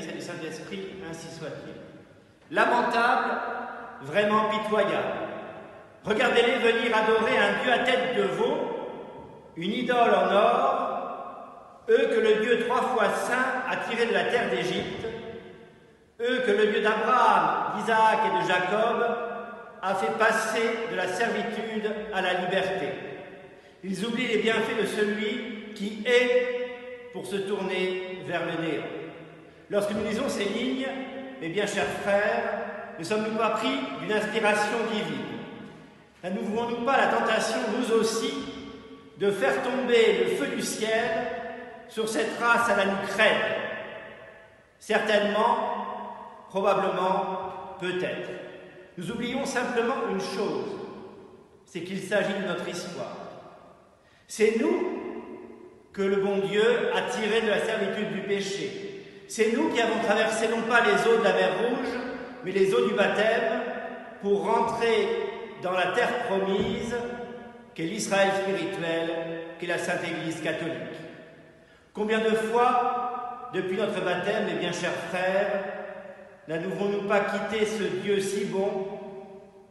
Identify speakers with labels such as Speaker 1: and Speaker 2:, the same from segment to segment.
Speaker 1: Fils et du Saint-Esprit, ainsi soit-il. Lamentable, vraiment pitoyable. Regardez-les venir adorer un Dieu à tête de veau, une idole en or, eux que le Dieu 3 fois saint a tiré de la terre d'Égypte, eux que le Dieu d'Abraham, d'Isaac et de Jacob a fait passer de la servitude à la liberté. Ils oublient les bienfaits de celui qui est pour se tourner vers le néant. Lorsque nous lisons ces lignes, mes bien chers frères, ne sommes-nous pas pris d'une inspiration divine? N'avons-nous pas la tentation, nous aussi, de faire tomber le feu du ciel sur cette race à la nuque raide? Certainement, probablement, peut-être. Nous oublions simplement une chose, c'est qu'il s'agit de notre histoire. C'est nous que le bon Dieu a tirés de la servitude du péché. C'est nous qui avons traversé non pas les eaux de la mer Rouge, mais les eaux du baptême pour rentrer dans la terre promise qu'est l'Israël spirituel, qu'est la Sainte Église catholique. Combien de fois, depuis notre baptême, mes bien chers frères, n'avons-nous pas quitté ce Dieu si bon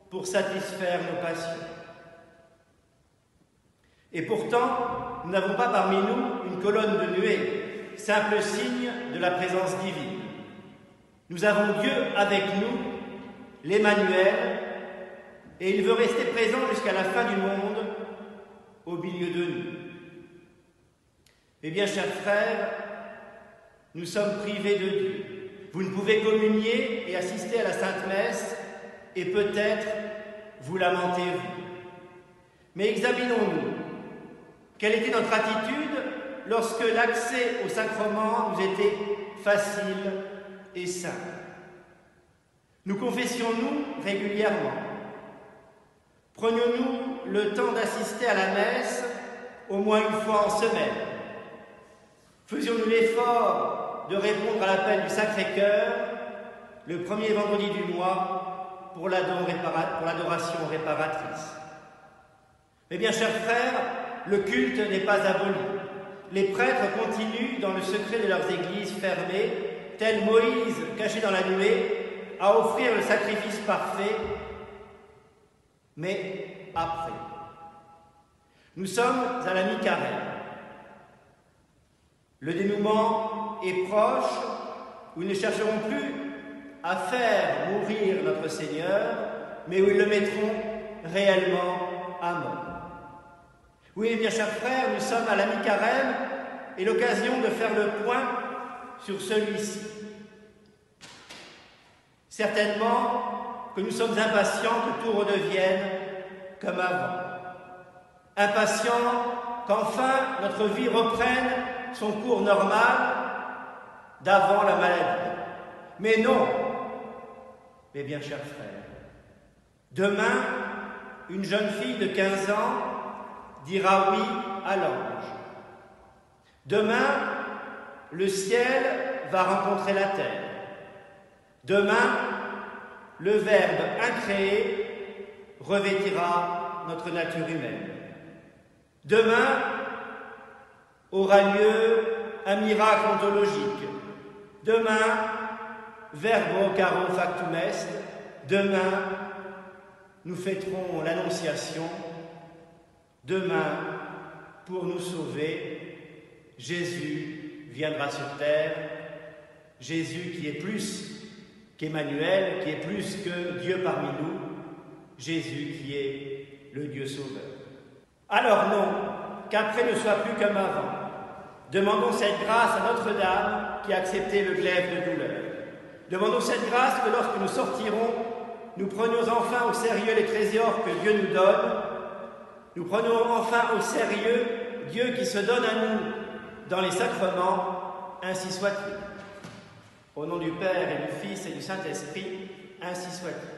Speaker 1: pour satisfaire nos passions? Et pourtant, nous n'avons pas parmi nous une colonne de nuée, simple signe de la présence divine. Nous avons Dieu avec nous, l'Emmanuel, et il veut rester présent jusqu'à la fin du monde, au milieu de nous. Eh bien, chers frères, nous sommes privés de Dieu. Vous ne pouvez communier et assister à la Sainte Messe, et peut-être vous lamentez-vous. Mais examinons-nous. Quelle était notre attitude lorsque l'accès au sacrement nous était facile et simple? Nous confessions-nous régulièrement? Prenions-nous le temps d'assister à la messe au moins une fois en semaine? Faisions-nous l'effort de répondre à l'appel du Sacré-Cœur le premier vendredi du mois pour l'adoration réparatrice? Eh bien, chers frères, le culte n'est pas aboli. Les prêtres continuent dans le secret de leurs églises fermées, tel Moïse caché dans la nuée, à offrir le sacrifice parfait, mais après. Nous sommes à la mi-carême. Le dénouement est proche, où nous ne chercherons plus à faire mourir notre Seigneur, mais où ils le mettront réellement à mort. Oui, bien chers frères, nous sommes à la mi-carême et l'occasion de faire le point sur celui-ci. Certainement que nous sommes impatients que tout redevienne comme avant. Impatients qu'enfin notre vie reprenne son cours normal d'avant la maladie. Mais non, mes bien chers frères, demain, une jeune fille de 15 ans dira oui à l'ange. Demain, le ciel va rencontrer la terre. Demain, le Verbe incréé revêtira notre nature humaine. Demain aura lieu un miracle ontologique. Demain, verbo caro factum est. Demain, nous fêterons l'Annonciation. Demain, pour nous sauver, Jésus viendra sur terre. Jésus qui est plus qu'Emmanuel, qui est plus que Dieu parmi nous. Jésus qui est le Dieu sauveur. Alors non, qu'après ne soit plus comme avant. Demandons cette grâce à Notre-Dame qui a accepté le glaive de douleur. Demandons cette grâce que lorsque nous sortirons, nous prenions enfin au sérieux les trésors que Dieu nous donne. Nous prenons enfin au sérieux Dieu qui se donne à nous dans les sacrements, ainsi soit-il. Au nom du Père et du Fils et du Saint-Esprit, ainsi soit-il.